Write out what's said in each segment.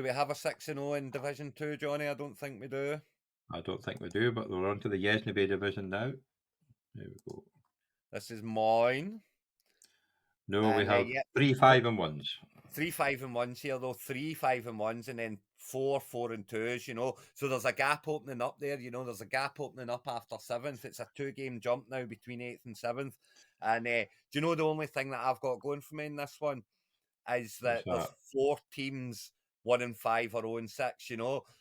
Do we have a 6-0 in Division 2, Johnny? I don't think we do. I don't think we do, but we're on to the Yesnaby division now. There we go. This is mine. No, we And have yeah, three no, 5-1s. 3 5-1s here though. 3 5-1s and then 4 4-2s, So there's a gap opening up there, there's a gap opening up after seventh. It's a 2 game jump now between eighth and seventh. And do you know the only thing that I've got going for me in this one is What's that there's that? 4 teams, 1 and 5 or 0 and 6,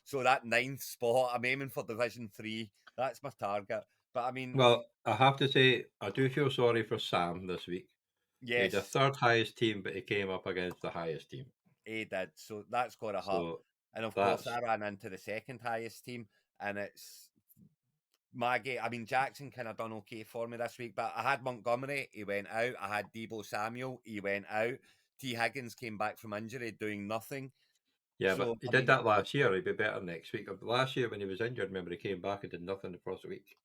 So that ninth spot, I'm aiming for Division 3. That's my target. But I mean, Well, I have to say, I do feel sorry for Sam this week. He had the yes, third highest team, but he came up against the highest team. he did. So that's got to hurt. So And of course, that's, I ran into the second highest team, and it's Maggie. I mean, Jackson kind of done okay for me this week, but I had Montgomery, he went out. I had Debo Samuel, he went out. T. Higgins came back from injury, doing nothing. yeah, but So, he I did mean, that last year. He'd be better next week. Last year when he was injured, remember, he came back and did nothing the first week.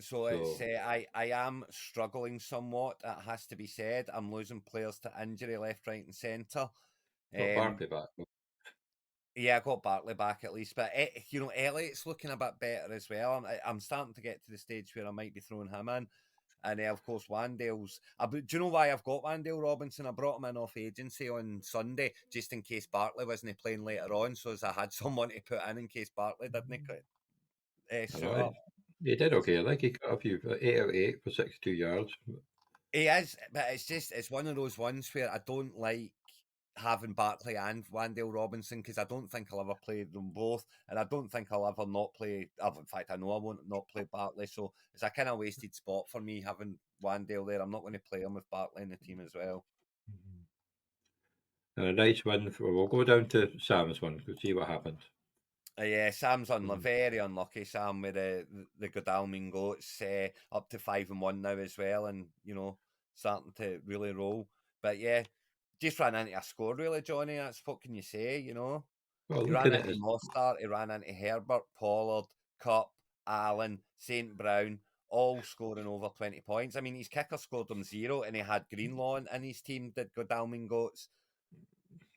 so it's So, I am struggling somewhat. It has to be said. I'm losing players to injury left, right, and centre. got Um, Barkley back. yeah, I got Bartley back at least, but Elliott's looking a bit better as well. I'm starting to get to the stage where I might be throwing him in. And of course, Wandale's. Do you know why I've got Wandale Robinson? I brought him in off agency on Sunday just in case Bartley wasn't playing later on. So as I had someone to put in case Bartley didn't I suit know. up. He did okay. I think he got a few, 8 out of 8 for 62 yards. He is, but it's one of those ones where I don't like having Bartley and Wandale Robinson because I don't think I'll ever play them both, and I don't think I'll ever not play. In fact, I know I won't not play Bartley, so it's a kind of wasted spot for me having Wandale there. I'm not going to play him with Bartley in the team as well. And a nice win. We'll go down to Sam's one. We'll see what happens. Yeah, Sam's Mhm. very unlucky. Sam with the Godalming goats up to 5-1 now as well, and starting to really roll. But yeah, just ran into a score really, Johnny. That's what can you say? Well, He ran looking at into his, Mostert, he ran into Herbert, Pollard, Cup, Allen, St. Brown, all scoring over 20 points. I mean, his kicker scored them 0, and he had Greenlaw in his team, did Godalming goats.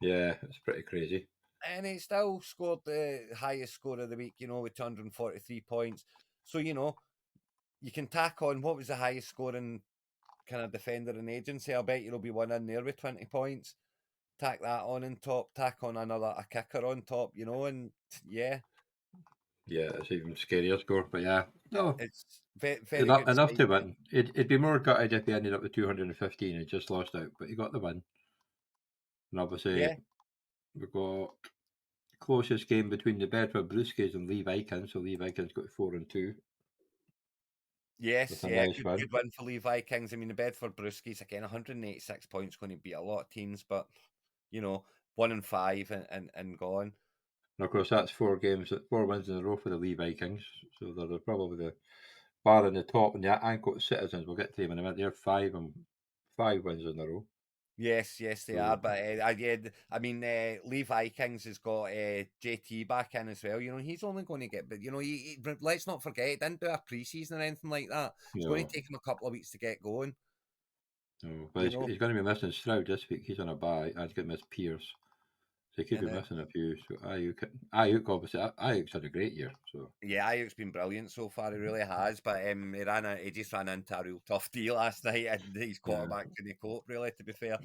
yeah, it's pretty crazy. And he still scored the highest score of the week, with 243 points. So, you can tack on what was the highest scoring kind of defender in agency. I'll bet you'll be one in there with 20 points. Tack that on top, tack on a kicker on top, and yeah, Yeah, it's even scarier score. But yeah, no, it's very enough, good enough side. to win. It'd be more gutted if he ended up with 215 and just lost out, but he got the win. And obviously, Yeah, we've got closest game between the Bedford Brewskis and Lee Vikings. So Lee Vikings got 4-2 with yes, a yeah, nice good win. win for Levi Kings. I mean, the Bedford Brewskis again, 186 points, going to beat a lot of teams, but you know, 1 and 5 and gone. And of course, that's 4 wins in a row for the Lee Vikings. So they're probably the bar in the top, and the Ancoat Citizens. We'll get to them in a minute. They're 5 wins in a row. Yes, yes, they are. So But I mean, Levi Kings has got JT back in as well. He's only going to get, but but let's not forget, he didn't do a preseason or anything like that. It's going to no, take him a couple of weeks to get going. no. But You he's, know, he's going to be missing Stroud this week. He's on a bye, and he's going to miss Pierce. So he could and be missing a few. So Ayuk obviously, Ayuk's had a great year. So yeah, Ayuk's been brilliant so far. He really has. But he just ran into a real tough deal last night, and his yeah, quarterback couldn't cope. Really, to be fair.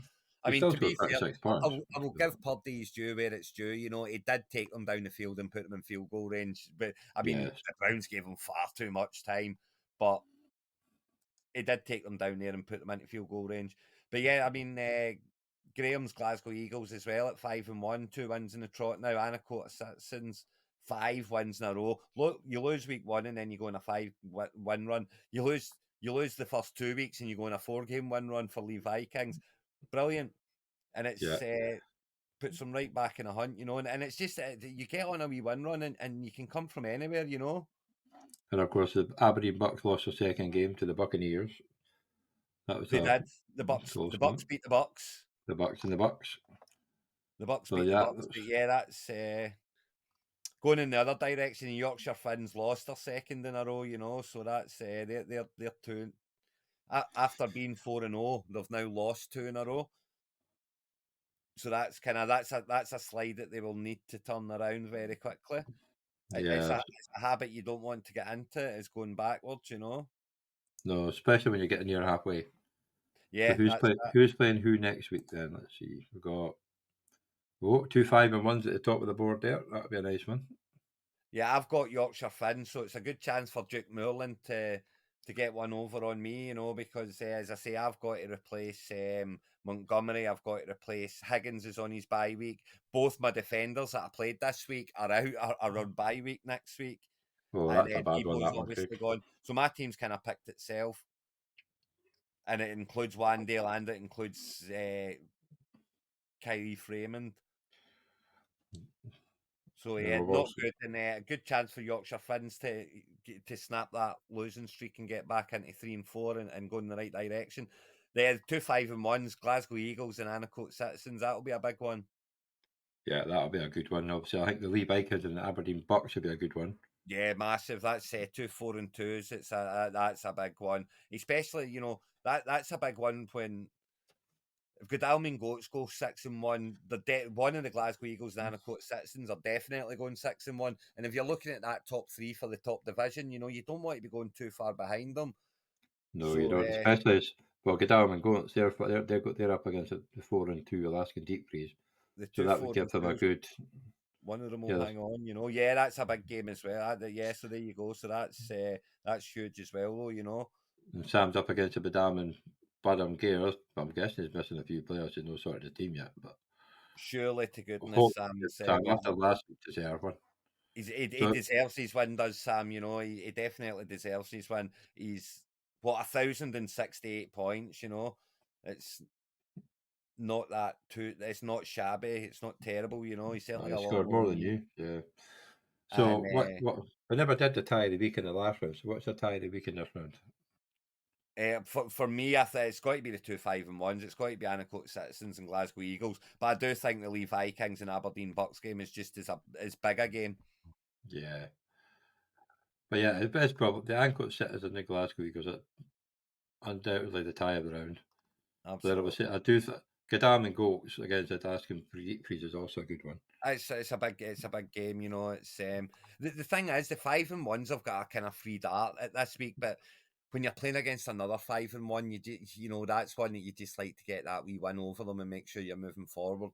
I he mean, still to scored be fair, 36 I points. will, I will So, give Purdy his due where it's due. He did take them down the field and put them in field goal range. But I mean, yes, the Browns gave him far too much time. But he did take them down there and put them into field goal range. But yeah, I mean, Graham's Glasgow Eagles as well at 5-1, 2 wins in the trot now. Anacota Citizens 5 wins in a row. Look, you lose week 1 and then you go on a 5 win run. You lose the first 2 weeks and you go on a 4 game win run for Lee Vikings. Brilliant, and yeah. it's puts them right back in a hunt, and it's just you get on a wee win run and you can come from anywhere. And of course, the Aberdeen Bucks lost their second game to the Buccaneers. That was They a did. The Bucks, close the Bucks one. beat the Bucks. The Bucks and the Bucks. The Bucks So beat the yeah, Bucks, but yeah, that's going in the other direction. The Yorkshire Finns lost their second in a row, so that's they're two after being 4-0, they've now lost two in a row. So that's a slide that they will need to turn around very quickly. It's Yeah, a habit you don't want to get into. Is going backwards, you know. no, especially when you're getting near halfway. So Yeah, that's that. who's playing who next week then? Let's see. We've got 2 5-1s at the top of the board there. That'll be a nice one. Yeah, I've got Yorkshire Finn, so it's a good chance for Duke Moorland to get one over on me, you know, because as I say, I've got to replace Montgomery. I've got to replace Higgins is on his bye week. Both my defenders that I played this week are out are on bye week next week, Oh, and that's a bad one, Debo's that one, Craig. obviously gone. So my team's kind of picked itself, and it includes Wandale and it includes Kyrie Freeman. So Yeah, yeah, we've not also, good, and a good chance for Yorkshire Finns to snap that losing streak and get back into 3 and 4 and go in the right direction. The 2 5-1s, Glasgow Eagles and Annacote Citizens. That'll be a big one. yeah, that'll be a good one. Obviously, I think the Lee Bikers and the Aberdeen Bucks will be a good one. Yeah, massive. That's 2 4-2s. That's a big one, especially that's a big one when if Godalming Goats go 6-1, one of the Glasgow Eagles and Annacote Citizens are definitely going 6-1. And if you're looking at that top three for the top division, you don't want to be going too far behind them. No, you So don't, especially as well. Godalming and Goats, they're up against the 4-2 Alaskan Deep Freeze, the so two that would four give and them a twos, good. one of them will Yeah, hang on. Yeah, that's a big game as well. Yeah, so there you go. So that's huge as well, though. and Sam's up against the Badam and Badam Gears. I'm guessing he's missing a few players. He's not sorted the team yet, but Surely to goodness, hope Sam's Sam after winning. last week deserve one. He So deserves his win, does Sam? He definitely deserves his win. He's 1,068 points. It's not that too. It's not shabby. It's not terrible. He's certainly he a lot scored more more than than me. you. Yeah. So And what? I never did the tie of the week in the last round. So what's the tie of the week in this round? for me, I think it's got to be the 2 5-1s. It's got to be Annacote Citizens and Glasgow Eagles. But I do think the Lee Vikings and Aberdeen Bucks game is just as big a game. Yeah. But yeah, it's probably the Ancoat Citizens and the Glasgow Eagles are undoubtedly the tie of the round. But Absolutely. I do think Gadam and Goats against the Alaskan Freeze is also a good one. It's a big game. It's the thing is the 5-1s have got a kind of free dart at this week, but when you're playing against another 5-1, that's one that you just like to get that wee win over them and make sure you're moving forward.